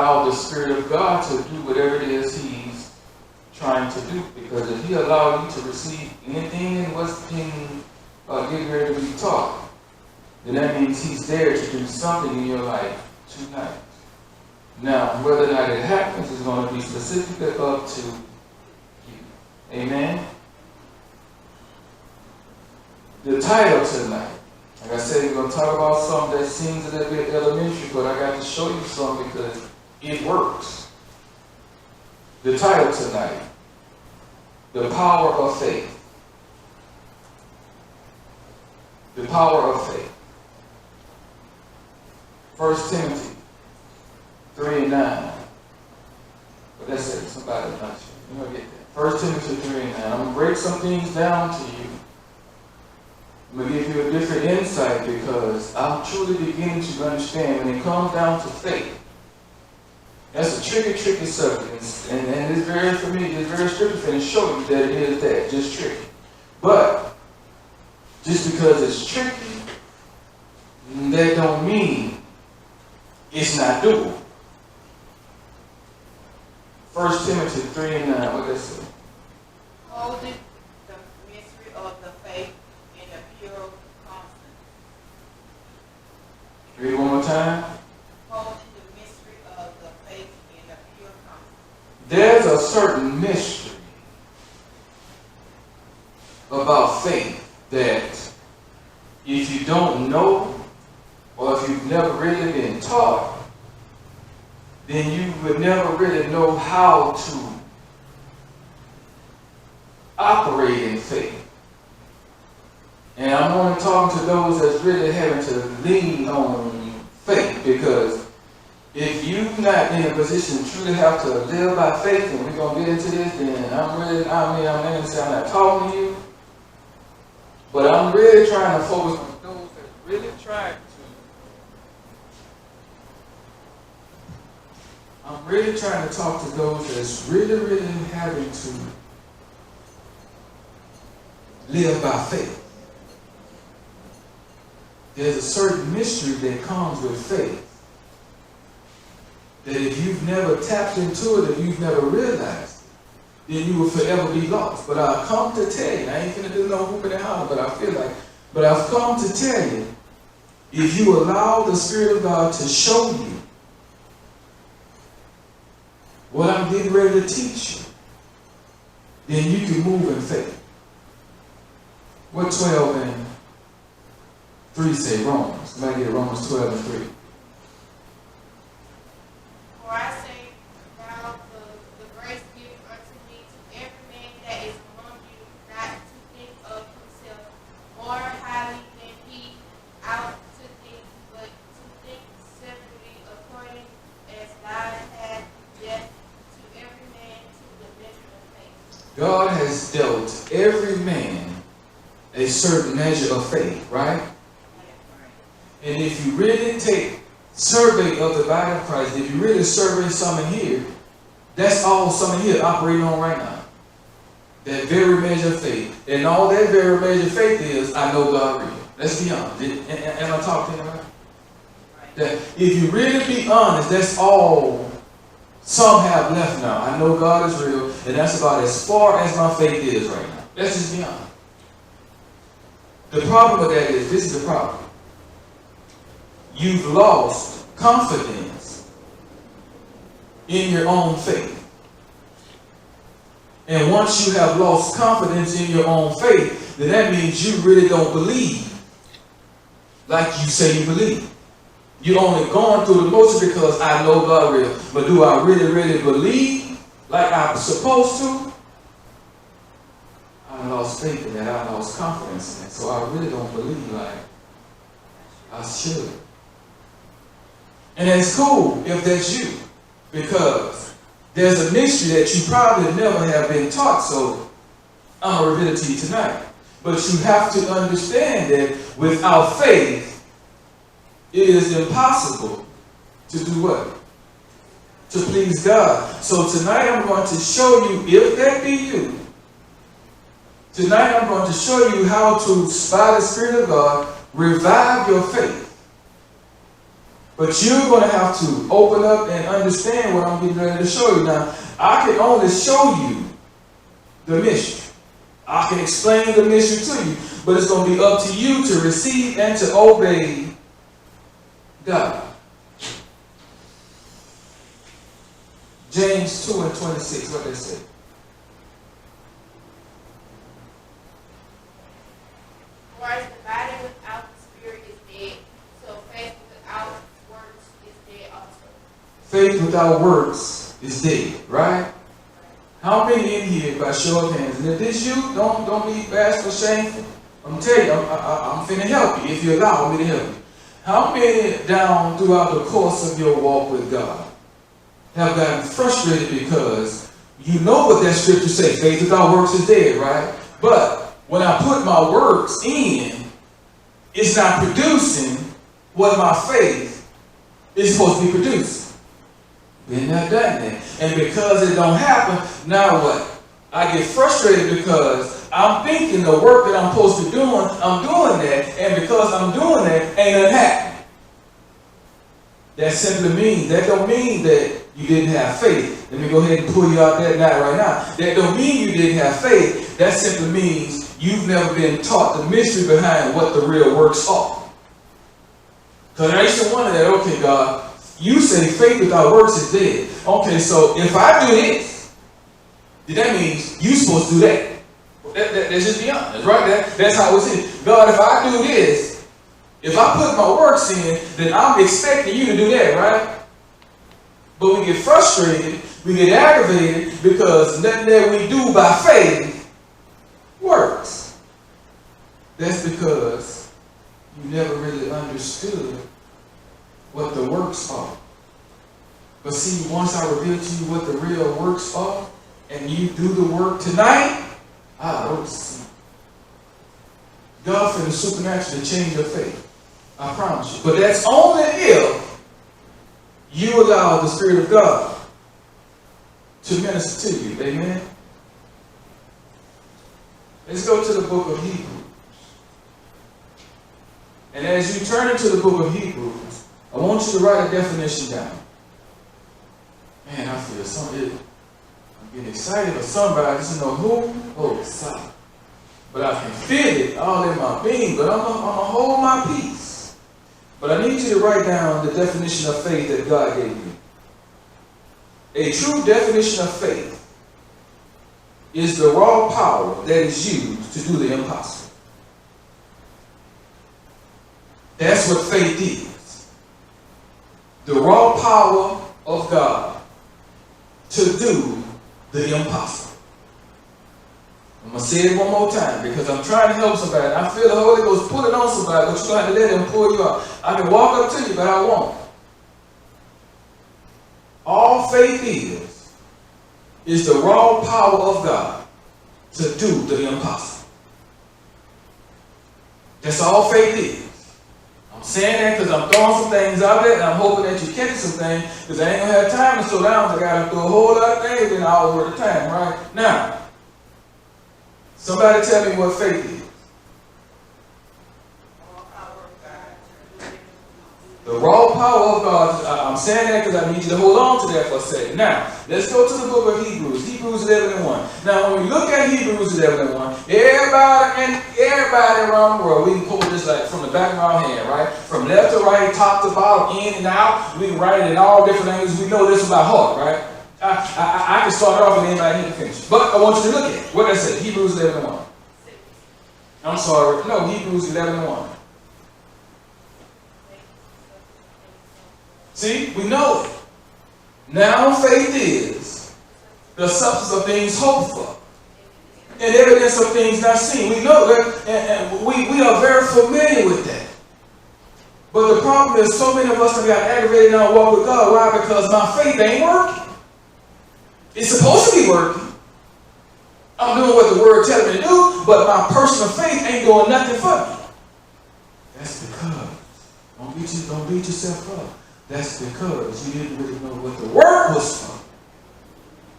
allow the Spirit of God to do whatever it is He's trying to do. Because if He allowed you to receive anything in what's being getting ready to be taught, then that means He's there to do something in your life tonight. Now, whether or not it happens is going to be specifically up to you. Amen? The title tonight, like I said, we're going to talk about something that seems a little bit elementary, but I got to show you something because it works. The title tonight, The Power of Faith. The Power of Faith. 1 Timothy 3:9. But that's it. Somebody not sure. You're going to get that. 1 Timothy 3:9. I'm going to break some things down to you. I'm going to give you a different insight because I'm truly beginning to understand when it comes down to faith. That's a tricky subject. And it's very familiar, it's very scripture and show you that it is that, just tricky. But just because it's tricky, that don't mean it's not doable. 1 Timothy 3:9, what does it say? Holding the mystery of the faith in a pure constant. Read it one more time. Holding the mystery of the faith in a pure constant. There's a certain mystery about faith that if you don't know, or if you've never really been taught, then you would never really know how to operate in faith. And I'm only talking to those that's really having to lean on faith, because if you're not in a position to truly have to live by faith, and we're going to get into this, then I'm not going to say I'm not talking to you, but I'm really trying to focus on those that really try to. I'm really trying to talk to those that's really having to live by faith. There's a certain mystery that comes with faith that if you've never tapped into it, if you've never realized it, then you will forever be lost. But I've come to tell you, I ain't finna do no whooping and hollering, but I've come to tell you, if you allow the Spirit of God to show you what I'm getting ready to teach you, then you can move in faith. What 12 and 3 say? Romans. Somebody get Romans 12 and 3. For I say now the grace given unto me to every man that is among you, not to think of himself more highly than he ought to think, but to think severally according as God hath dealt to every man to the measure of faith. God has dealt every man a certain measure of faith, right? And if you really take survey of the body of Christ, if you really survey some in here, that's all some in here operating on right now. That very measure of faith. And all that very measure of faith is, I know God real. Let's be honest. Am I talking right? That if you really be honest, that's all some have left now. I know God is real, and that's about as far as my faith is right now. Let's just be honest. The problem with that is, this is the problem. You've lost confidence in your own faith. And once you have lost confidence in your own faith, then that means you really don't believe like you say you believe. You're only going through the motion because I know God real. But do I really believe like I'm supposed to? I lost faith in that. I lost confidence in that. So I really don't believe like I should. And it's cool if that's you, because there's a mystery that you probably never have been taught, so I'm going to reveal it to you tonight. But you have to understand that without faith, it is impossible to do what? To please God. So tonight I'm going to show you, if that be you, tonight I'm going to show you how to, by the Spirit of God, revive your faith. But you're going to have to open up and understand what I'm getting ready to show you. Now, I can only show you the mystery. I can explain the mystery to you, but it's going to be up to you to receive and to obey God. James 2 and 26, what they say. For as the body without the spirit is dead, so faith without works is dead also. Faith without works is dead, right? How many in here, by show of hands, and if this you, don't be bashful, shameful. I'm telling you, I'm finna help you if you allow me to help you. How many down throughout the course of your walk with God have gotten frustrated because you know what that scripture says, faith without works is dead, right? But when I put my works in, it's not producing what my faith is supposed to be producing. Been there, done that. And because it don't happen, now what? I get frustrated because I'm thinking the work that I'm supposed to be doing, I'm doing that, and because I'm doing that, ain't nothing happening. That simply means, that don't mean that you didn't have faith. Let me go ahead and pull you out that knot right now. That don't mean you didn't have faith. That simply means you've never been taught the mystery behind what the real works are. Because I used to wonder that, okay, God, you say faith without works is dead. Okay, so if I do this, then that means you're supposed to do that. That's just be honest, right? That's how it's in. God, if I do this, if I put my works in, then I'm expecting you to do that, right? But we get frustrated, we get aggravated because nothing that we do by faith works. That's because you never really understood what the works are. But see, once I reveal to you what the real works are, and you do the work tonight, don't see. God finna supernaturally change your faith. I promise you. But that's only if you allow the Spirit of God to minister to you. Amen? Let's go to the book of Hebrews. And as you turn into the book of Hebrews, I want you to write a definition down. Man, I feel something. I'm getting excited for somebody. I just know who. Oh, sorry. But I can feel it all in my being. But I'm going to hold my peace. But I need you to write down the definition of faith that God gave you. A true definition of faith is the raw power that is used to do the impossible. That's what faith is. The raw power of God to do the impossible. I'm going to say it one more time because I'm trying to help somebody. I feel the Holy Ghost pulling on somebody, but you're going to have to let him pull you out. I can walk up to you, but I won't. All faith is the raw power of God to do the impossible. That's all faith is. I'm saying that because I'm throwing some things out there and I'm hoping that you catch some things because I ain't going to have time to slow down. I got to do a whole lot of things in an hour at a time, right? Now, somebody tell me what faith is. The raw power of God. I'm saying that because I need you to hold on to that for a second. Now, let's go to the book of Hebrews. Hebrews 11 and 1. Now, when we look at Hebrews 11 and 1, everybody around the world, we can quote this like from the back of our hand, right? From left to right, top to bottom, in and out. We can write it in all different languages. We know this by heart, right? I can start off and anybody here can finish. But I want you to look at it. What did I say? Hebrews 11 and 1. I'm sorry. No, Hebrews 11 and 1. See, we know it. Now faith is the substance of things hoped for and evidence of things not seen. We know that, and we are very familiar with that. But the problem is so many of us have got aggravated in our walk with God. Why? Because my faith ain't working. It's supposed to be working. I'm doing what the word tells me to do, but my personal faith ain't doing nothing for me. That's because, don't beat yourself up. That's because you didn't really know what the word was for.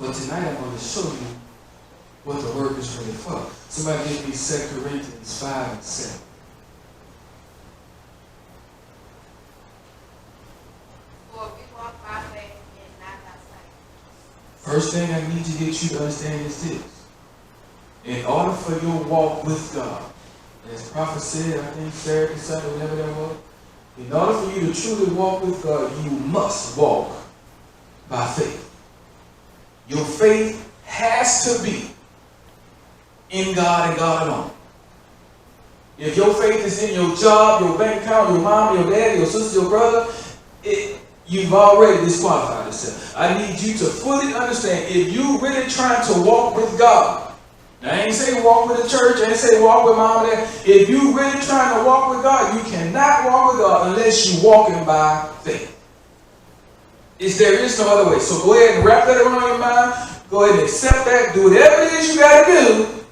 But tonight I'm going to show you what the word is really for. Somebody give me 2 Corinthians 5 and 7. First thing I need to get you to understand is this. In order for your walk with God, as prophet said, I think Saturday, Sunday, whenever that was, in order for you to truly walk with God, you must walk by faith. Your faith has to be in God and God alone. If your faith is in your job, your bank account, your mom, your dad, your sister, your brother, you've already disqualified yourself. I need you to fully understand, if you really trying to walk with God, now, I ain't say walk with the church, I ain't say walk with mom and dad. If you really trying to walk with God, you cannot walk with God unless you walking by faith. There is no other way. So go ahead and wrap that around your mind. Go ahead and accept that. Do whatever it is you got to do.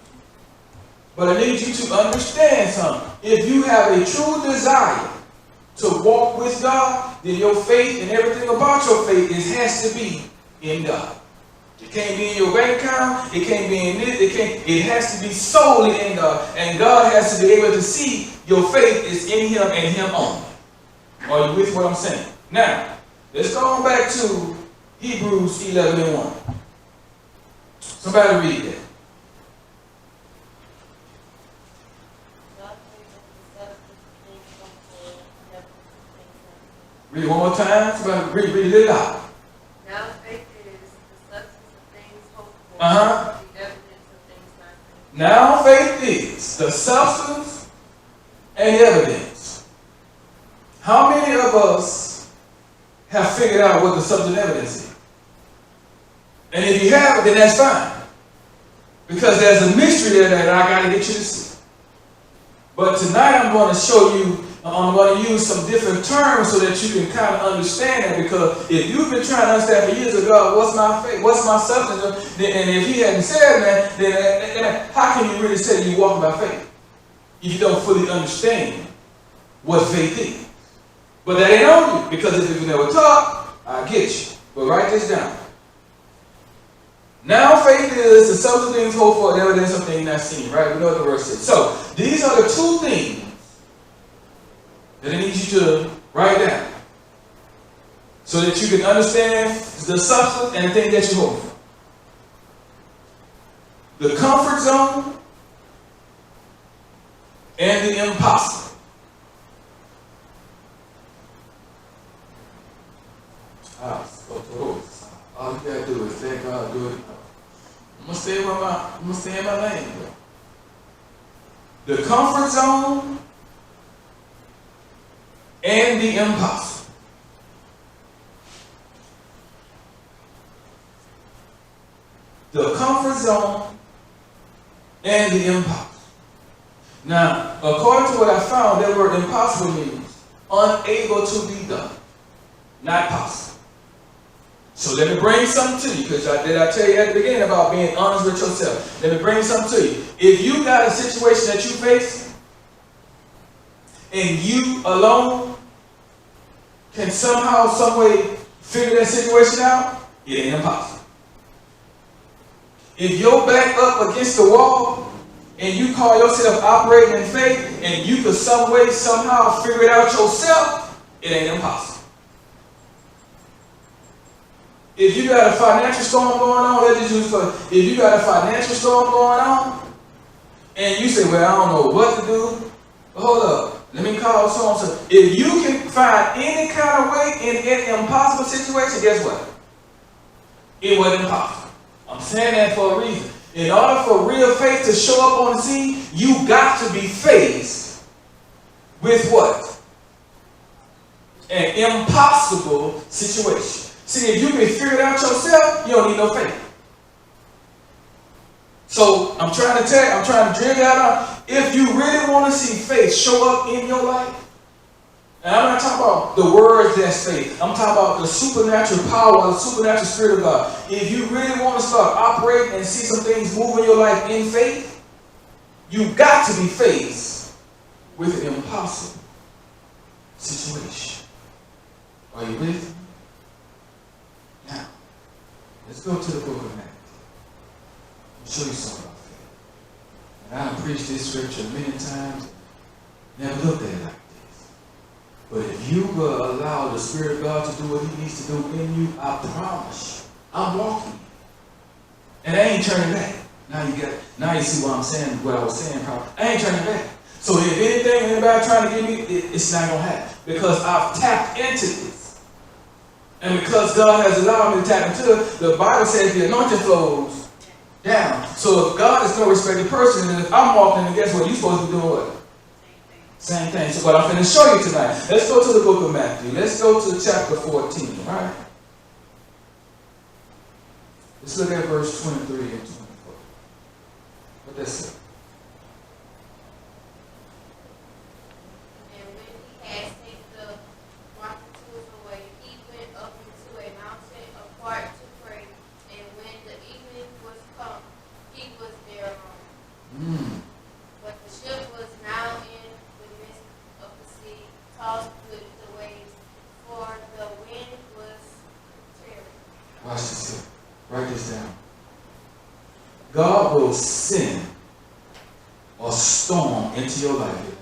But I need you to understand something. If you have a true desire to walk with God, then your faith and everything about your faith has to be in God. It can't be in your bank account. It can't be in this. It has to be solely in God. And God has to be able to see your faith is in Him and Him only. Are you with what I'm saying? Now, let's go on back to Hebrews 11:1. Somebody read that. Read it one more time. Somebody read it out. Now faith is the substance of things hoped for, the evidence of things not seen. Now faith is the substance and evidence. How many of us have figured out what the substance and evidence is? And if you haven't, then that's fine. Because there's a mystery there that I got to get you to see. But tonight I'm going to show you, I'm going to use some different terms so that you can kind of understand that. Because if you've been trying to understand for years ago, what's my faith, what's my substance, and if He hadn't said that, then how can you really say you walk by faith if you don't fully understand what faith is? But that ain't on you, because if you never taught, I get you. But write this down. Now faith is the substance of things hoped for, the evidence of things not seen. Right? We know what the verse says. So these are the two things that I need you to write down, so that you can understand the substance and the thing that you hope for. The comfort zone and the impossible. All you gotta do is thank God, do it. I'm gonna stay in my lane, bro. The comfort zone and the impossible. The comfort zone and the impossible. Now, according to what I found, that word impossible means unable to be done, not possible. So let me bring something to you, because did I tell you at the beginning about being honest with yourself? Let me bring something to you. If you got a situation that you face, and you alone can somehow, some way figure that situation out, it ain't impossible. If you're back up against the wall, and you call yourself operating in faith, and you could some way, somehow figure it out yourself, it ain't impossible. If you got a financial storm going on, let's just use for, if you got a financial storm going on, and you say, well, I don't know what to do, hold up, let me call so-and-so. If you can find any kind of way in an impossible situation, guess what? It wasn't impossible. I'm saying that for a reason. In order for real faith to show up on the scene, you got to be faced with what? An impossible situation. See, if you can figure it out yourself, you don't need no faith. So I'm trying to drill that out. If you really want to see faith show up in your life, and I'm not talking about the words that's faith. I'm talking about the supernatural power, the supernatural spirit of God. If you really want to start operating and see some things move in your life in faith, you've got to be faced with an impossible situation. Are you with me? Now, let's go to the book of Matthew. I'll show you something about faith. And I've preached this scripture many times, never looked at it like this. But if you will allow the Spirit of God to do what He needs to do in you, I promise you, I'm walking. And I ain't turning back. Now you see what I'm saying, what I was saying probably. I ain't turning back. So if anything, anybody trying to give me, it's not going to happen. Because I've tapped into this. And because God has allowed me to tap into it, the Bible says the anointing flows down. So if God is no respected person, and if I'm walking, then guess what? You're supposed to be doing what? Same thing. So what I'm going to show you tonight. Let's go to the book of Matthew. Let's go to chapter 14. All right? Let's look at verse 23 and 24. What that say? And when he had sent the multitudes away, he went up into a mountain apart to pray. And when the evening was come, he was there alone. But the ship was now in the midst of the sea, tossed with the waves, for the wind was terrible. Watch this here. Write this down. God will send a storm into your life.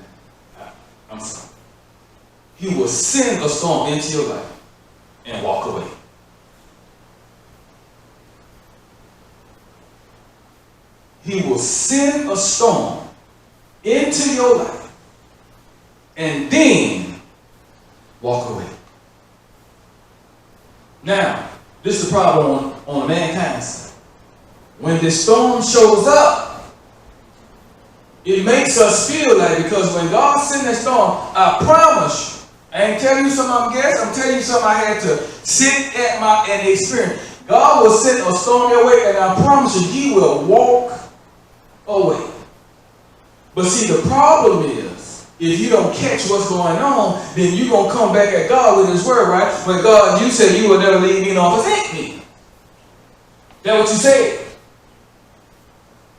I'm sorry. He will send a storm into your life and walk away. He will send a storm into your life and then walk away. Now, this is the problem on mankind's side. When this storm shows up, it makes us feel like, because when God sent that storm, I promise you, I ain't telling you something I'm guessing, I'm telling you something I had to sit at and experience. God will send a storm your way, and I promise you, He will walk away. But see, the problem is, if you don't catch what's going on, then you're going to come back at God with His word, right? When God, you said you will never leave me nor forsake me. That's what you said.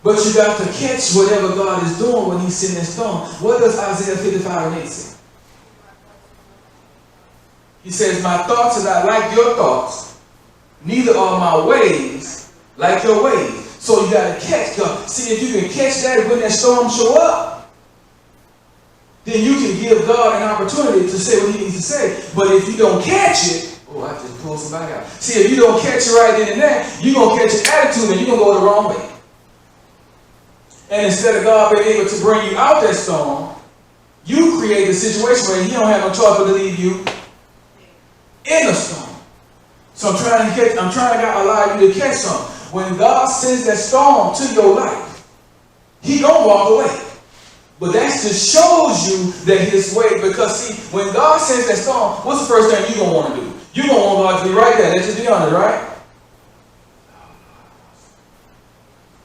But you got to catch whatever God is doing when He's sending that storm. What does Isaiah 55 and 8 say? He says, my thoughts are not like your thoughts, neither are my ways like your ways. So you got to catch God. See, if you can catch that when that storm show up, then you can give God an opportunity to say what He needs to say. But if you don't catch it, oh, I just pulled somebody out. See, if you don't catch it right then and there, you're going to catch an attitude and you're going to go the wrong way. And instead of God being able to bring you out that storm, you create a situation where He don't have no choice but to leave you in the storm. So I'm trying to allow you to catch something. When God sends that storm to your life, He gonna walk away. But that just shows you that His way, because see, when God sends that storm, what's the first thing you're gonna want to do? You're gonna want God to be right there. Let's just be honest, right?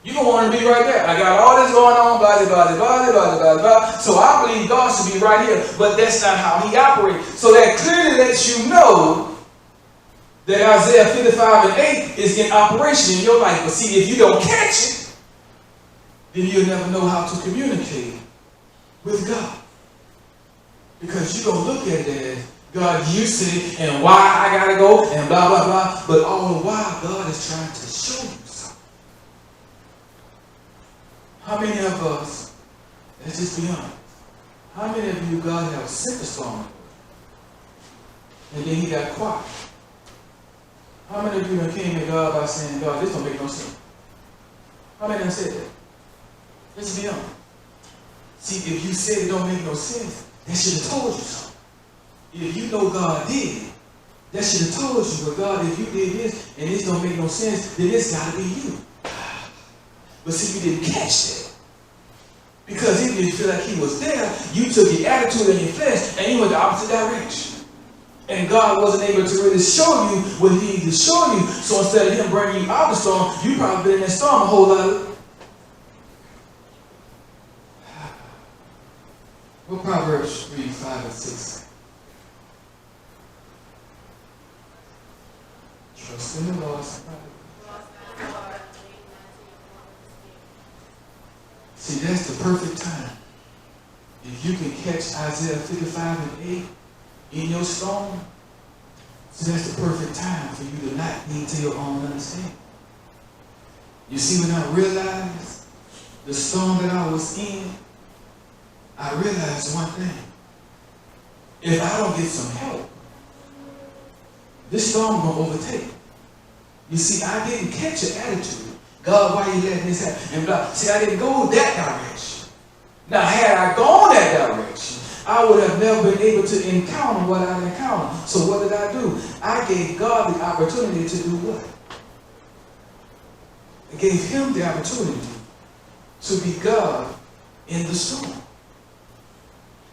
You're going to want to be right there. I got all this going on, blah, blah, blah, blah, blah, blah, blah. So I believe God should be right here. But that's not how He operates. So that clearly lets you know that Isaiah 55 and 8 is in operation in your life. But see, if you don't catch it, then you'll never know how to communicate with God. Because you're going to look at it as, God, you said, and why I got to go, and blah, blah, blah. But all the while, God is trying to show you. How many of us, let's just be honest, how many of you God have sent a storm and then He got quiet? How many of you came to God by saying, God, this don't make no sense? How many of them said that? Let's be honest. See, if you said it don't make no sense, that should have told you something. If you know God did, that should have told you, but God, if you did this and this don't make no sense, then it's got to be you. But see, you didn't catch that. Because even if you feel like He was there, you took your attitude and your flesh and you went the opposite direction. And God wasn't able to really show you what He needed to show you. So instead of Him bringing you out of the storm, you probably been in that storm a whole lot of. What Proverbs 3, 5, and 6? Trust in the Lord. See, that's the perfect time. If you can catch Isaiah 55 and 8 in your storm, so that's the perfect time for you to not lean to your own understanding. You see, when I realized the storm that I was in, I realized one thing. If I don't get some help, this storm is going to overtake. You see, I didn't catch an attitude. God, why you letting this happen? And blah. See, I didn't go that direction. Now, had I gone that direction, I would have never been able to encounter what I encountered. So what did I do? I gave God the opportunity to do what? I gave him the opportunity to be God in the storm.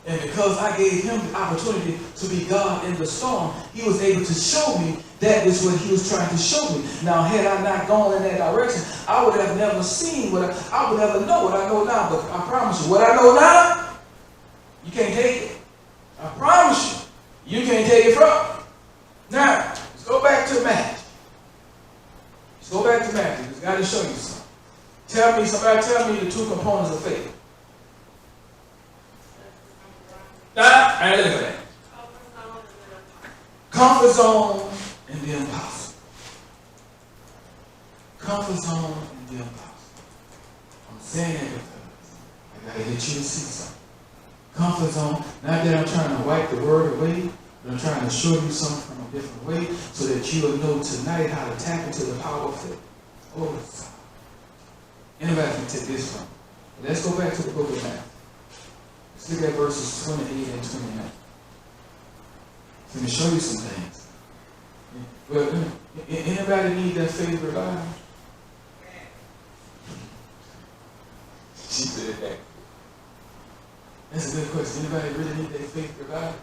And because I gave him the opportunity to be God in the storm, he was able to show me that is what he was trying to show me. Now, had I not gone in that direction, I would have never seen what I would never know what I know now. But I promise you, what I know now, you can't take it. I promise you, you can't take it from me. Now, let's go back to Matthew. Let's go back to Matthew. It's got to show you something. Somebody tell me the two components of faith. I ain't looking for that. Comfort zone and the impossible. Comfort zone and the impossible. I'm saying that because I gotta get you to see something. Comfort zone, not that I'm trying to wipe the word away, but I'm trying to show you something from a different way so that you will know tonight how to tap into the power of faith. Oh, anybody can take this from me. Let's go back to the book of Matthew. Let's look at verses 28 and 29. Let me show you some things. Well, anybody need that faith revival? She said that. That's a good question. Anybody really need that faith revival?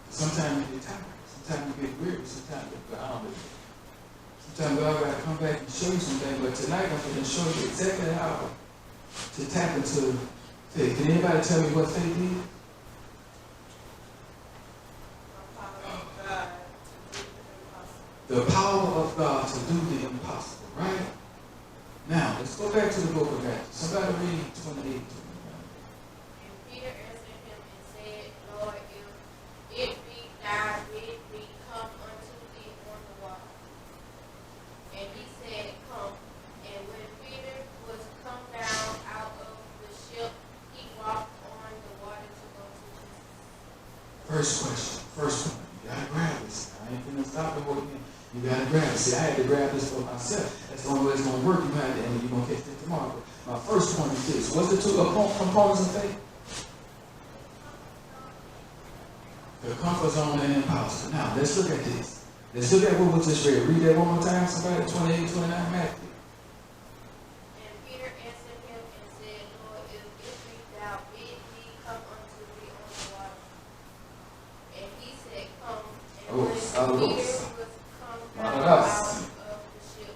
Sometimes you get tired. Sometimes you get weary. Sometimes you get down. Sometimes God got to come back and show you something. But tonight I'm going to show you exactly how to tap into faith. Can anybody tell me what faith is? The power of God to do the impossible, right? Now, let's go back to the book of Matthew. Somebody read 28. And Peter answered him and said, Lord, if it be thou bid me come unto thee on the water. And he said, Come. And when Peter was come down out of the ship, he walked on the water to go to Jesus. First question. First one. You gotta grab this. I ain't gonna stop it holding in. You gotta grab it. See, I had to grab this for myself. That's the only way it's gonna work. You had to, and you're gonna catch it tomorrow. But my first point is this. What's the two components of faith? The comfort zone and impossible. Now, let's look at this. Let's look at what we just read. Read that one more time, somebody. 28, 29, Matthew. And Peter answered him and said, Lord, if it be thou bid me come unto thee on the water. And he said, Come. And when Peter was come down out of the ship,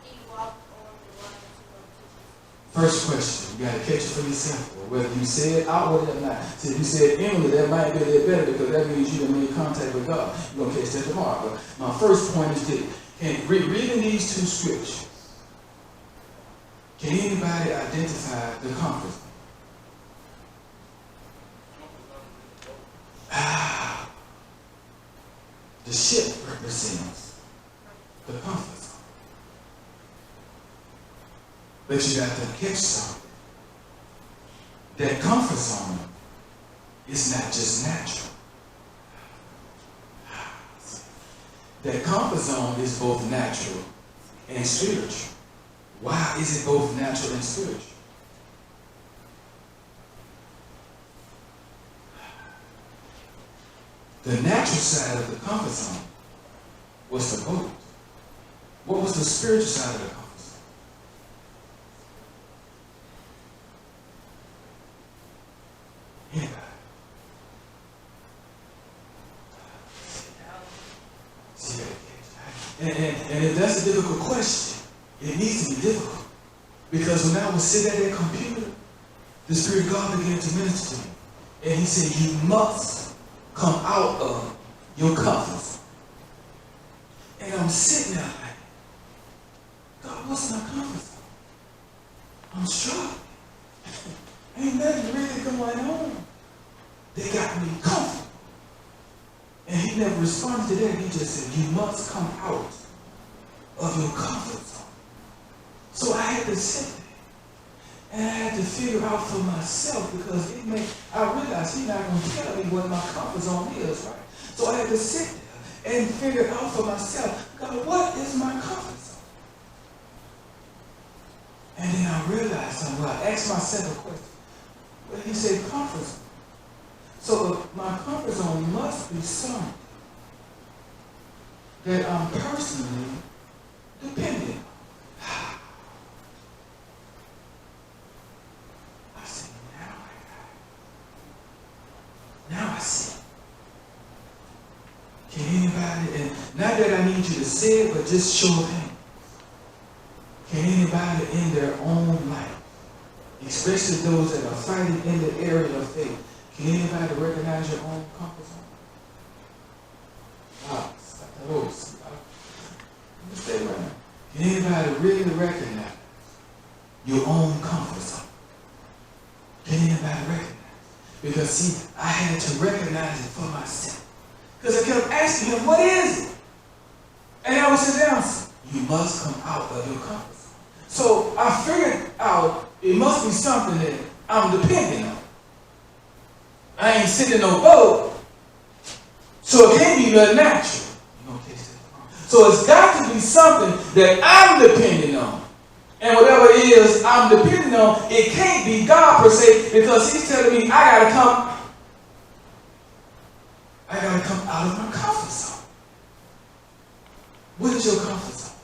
he walked on the water to go to Jesus. First question. You got to catch it for yourself. Whether you say it outwardly or not. See, if you say it inwardly, that might be a little better because that means you done made contact with God. You're going to catch that tomorrow. But my first point is this. Reading these two scriptures, can anybody identify the comfort zone? The ship represents the comfort zone. But you got to catch something. That comfort zone is not just natural. That comfort zone is both natural and spiritual. Why is it both natural and spiritual? The natural side of the comfort zone was the boat. What was the spiritual side of the comfort zone? Anybody? And if that's a difficult question, it needs to be difficult. Because when I was sitting at that computer, the Spirit of God began to minister to me. And he said, you must come out of your comfort zone. And I'm sitting there like, God, what's my comfort zone? I'm struggling. Ain't nothing really going on. They got me comfortable. And he never responded to that. He just said, you must come out of your comfort zone. So I had to sit there. And I had to figure out for myself because I realized he's not going to tell me what my comfort zone is, right? So I had to sit there and figure out for myself, God, what is my comfort zone? Well, I asked myself a question. Well, he said comfort zone. So my comfort zone must be something that I'm personally dependent on. I said, now I see. Can anybody, and not that I need you to say it, but just show of hands. Can anybody in their own life, especially those that are fighting in the area of faith, can anybody recognize your own comfort zone? Stay right now. Can anybody really recognize your own comfort zone? Can anybody recognize? Because see, I had to recognize it for myself. Because I kept asking him, what is it? And I would sit down and say, you must come out of your comfort zone. So I figured out it must be something that I'm depending on. I ain't sitting in no boat, so it can't be nothing natural. So it's got to be something that I'm depending on. And whatever it is I'm depending on, it can't be God per se, because he's telling me I gotta come out of my comfort zone. What is your comfort zone?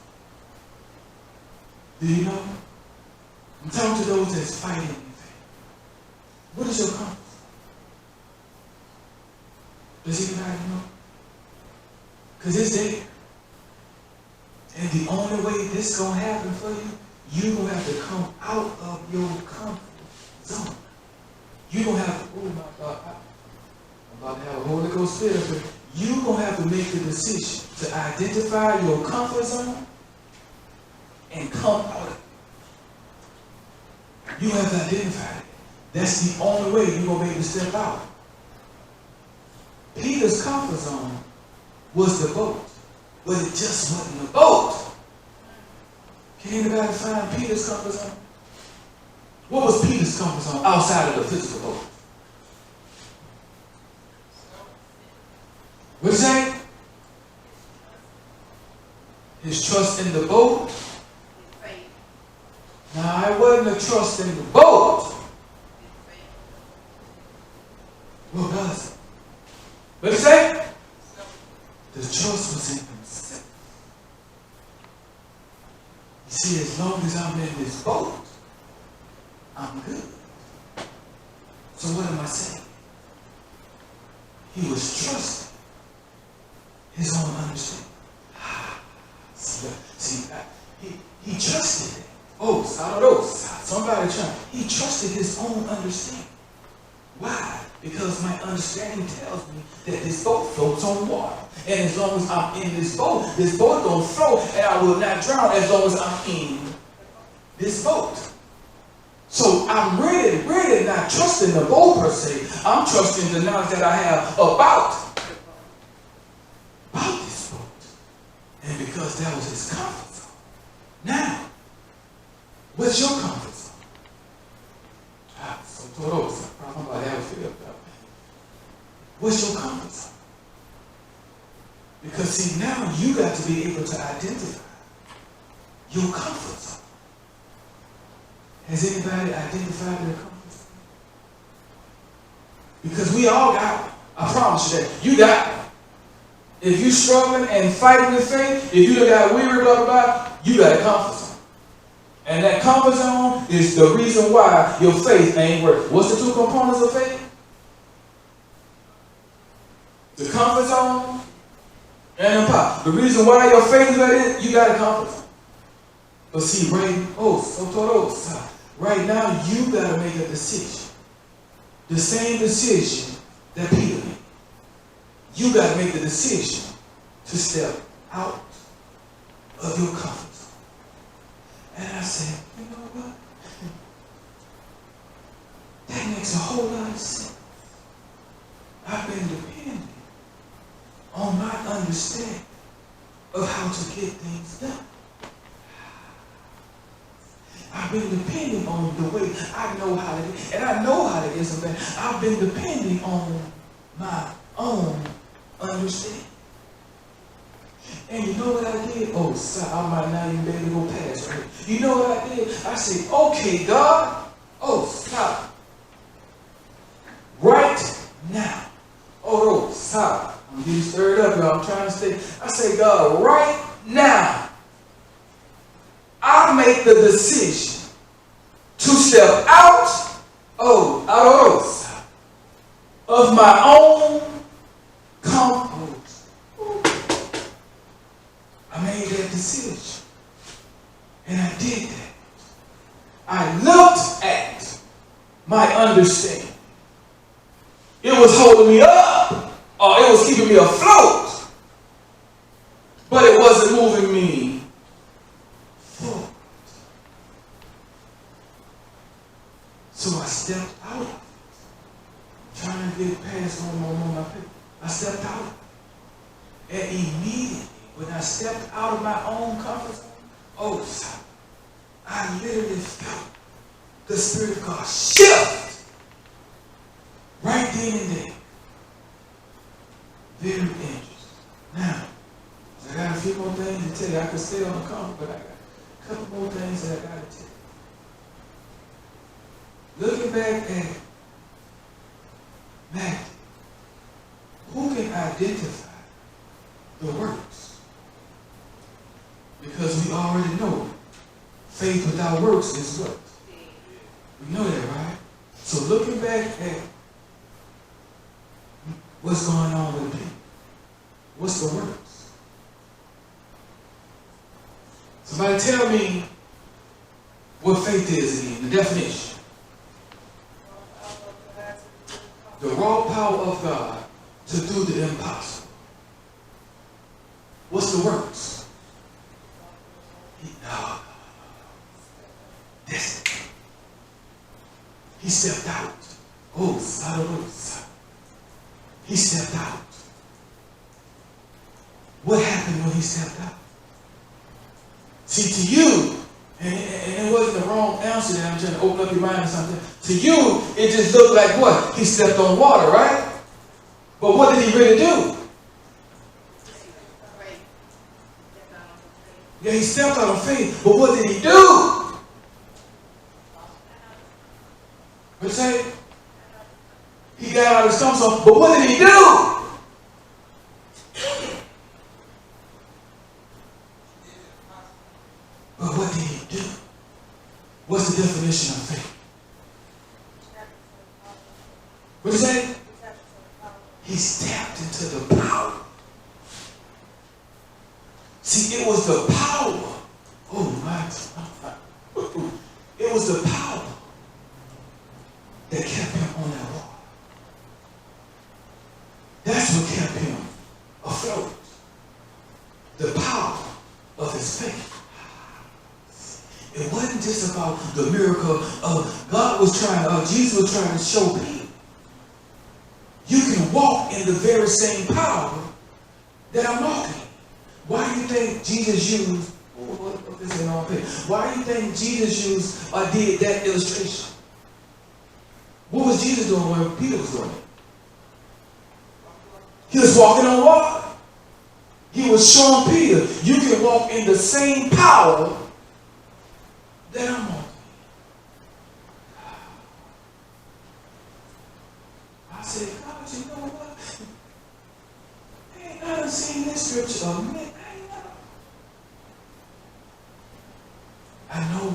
Do you know? I'm talking to those that's fighting in faith. What is your comfort zone? Does anybody know? Because it's there. And the only way this is going to happen for you, you're going to have to come out of your comfort zone. You're going to have to, oh my God, I'm about to have a Holy Ghost spirit, but you're going to have to make the decision to identify your comfort zone and come out of it. You have to identify it. That's the only way you're going to be able to step out. Peter's comfort zone was the boat. But it just wasn't a boat. Can anybody find Peter's comfort zone? What was Peter's comfort zone outside of the physical boat? What did you say? His trust in the boat? No, it wasn't a trust in the boat. What was it? What did you say? The trust was in himself. You see, as long as I'm in this boat, I'm good. So what am I saying? He was trusting his own understanding. See, he trusted it. Oh, somebody trying. He trusted his own understanding. Why? Because my understanding tells me that this boat floats on water. And as long as I'm in this boat don't float, and I will not drown as long as I'm in this boat. So I'm really not trusting the boat per se. I'm trusting the knowledge that I have about this boat. And because that was his comfort zone. Now, what's your comfort zone? What's your comfort zone? Because see, now you got to be able to identify your comfort zone. Has anybody identified their comfort zone? Because we all got it. I promise you that. You got it. If you're struggling and fighting with faith, if you done got weary, blah, blah, blah, you got a comfort zone. And that comfort zone is the reason why your faith ain't working. What's the two components of faith? The comfort zone and the power. The reason why your faith is like it, you got a comfort zone. But see, right now you got to make a decision. The same decision that Peter made. You got to make the decision to step out of your comfort zone. And I said, you know what? That makes a whole lot of sense. I've been depending on my understanding of how to get things done. I've been depending on the way I know how to get, and I know how to get something. I've been depending on my own understanding. And you know what I did? Oh, son, I might not even be able to go past right. You know what I did? I said, okay, God, Oh, stop. Right now. Oh, no, stop. I'm getting stirred up, y'all. I'm trying to stay. I say, God, right now, I make the decision to step out of my own comfort. I made that decision. And I did that. I looked at my understanding. It was holding me up, or it was keeping me afloat, but it wasn't moving me forward. So I stepped out of it, trying to get past on my paper. I stepped out of it. And immediately, when I stepped out of my own comfort zone, I literally felt the Spirit of God shift right then and there. Very interesting. Now, I got a few more things to tell you. I could stay on the comfort, but I got a couple more things that I got to tell you. Looking back at Matthew, who can identify the works? Because we already know faith without works is what? We know that, right? So looking back at what's going on with people, what's the works? Somebody tell me what faith is again, the definition. The raw power of God to do the impossible. What's the works? No. This. He stepped out. He stepped out. What happened when he stepped out? See, to you, and it wasn't the wrong answer that I'm trying to open up your mind or something. To you, it just looked like what? He stepped on water, right? But what did he really do? Yeah, he stepped out of faith, but what did he do? What you say? He got out of his comfort zone, but what did he do? But what did he do? What's the definition of faith? What you say? He stepped into the power. See, it was the power. Oh my. It was the power that kept him on that water. That's what kept him afloat. The power of his faith. It wasn't just about the miracle of God was trying, Jesus was trying to show people. You can walk in the very same power that I'm walking in. Why do you think Jesus used, why do you think Jesus used or did that illustration? What was Jesus doing when Peter was doing it? He was walking on water. He was showing Peter, you can walk in the same power that I'm walking. I said, God, you know what? I done seen this scripture a minute. I know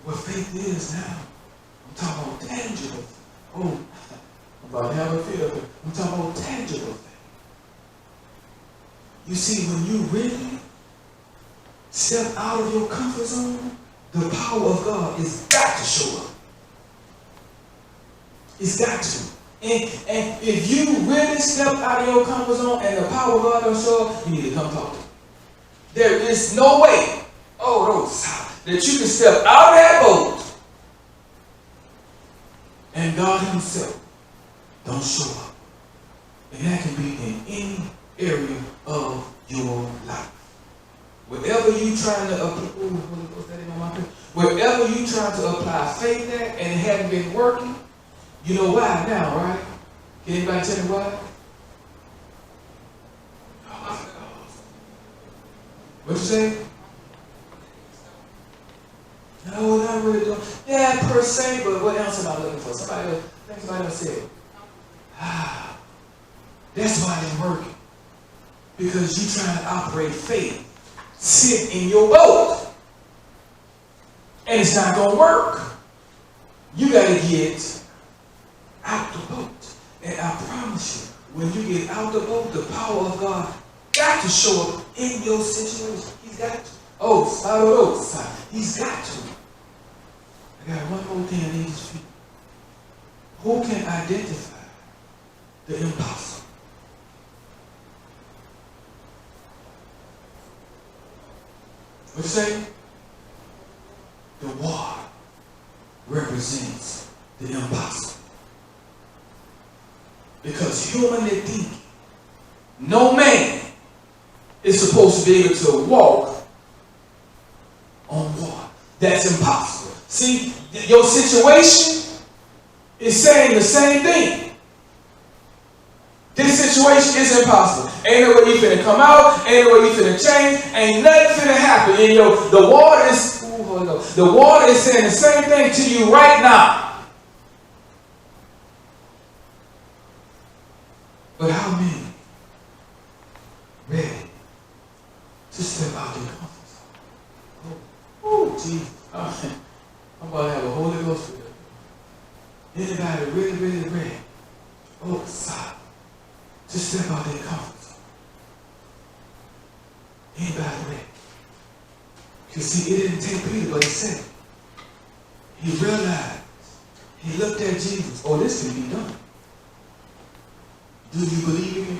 what faith is now. I'm talking about tangible. Oh, I'm about to have a fit of it. I'm talking about tangible things. You see, when you really step out of your comfort zone, the power of God is got to show up. It's got to. And if you really step out of your comfort zone and the power of God don't show up, you need to come talk to me. There is no way, that you can step out of that boat and God himself don't show up. And that can be in any area of your life. Wherever you trying to wherever you trying to apply faith at and it hadn't been working, you know why now, right? Can anybody tell me why? What you say? No, not really doing. Yeah, that per se, but what else am I looking for? Somebody else said, that's why it ain't working. Because you trying to operate faith, sit in your boat. And it's not going to work. You got to get out the boat. And I promise you, when you get out the boat, the power of God got to show up in your situation. He's got to. He's got to. I got one more thing I need to speak. Who can identify the impossible? What you say? The water represents the impossible. Because humanly thinking, no man is supposed to be able to walk on water. That's impossible. See, your situation is saying the same thing. This situation is impossible. Ain't no way you finna come out. Ain't no way you finna change. Ain't nothing finna happen. And the water is saying the same thing to you right now. But how many ready to step out their comfort zone? Oh, Jesus. I'm about to have a Holy Ghost for that. Anybody really ready? Oh, stop. To step out their comfort zone. Anybody ready? You see, it didn't take Peter, but he said it. He realized. He looked at Jesus. Oh, this can be done. Do you believe it can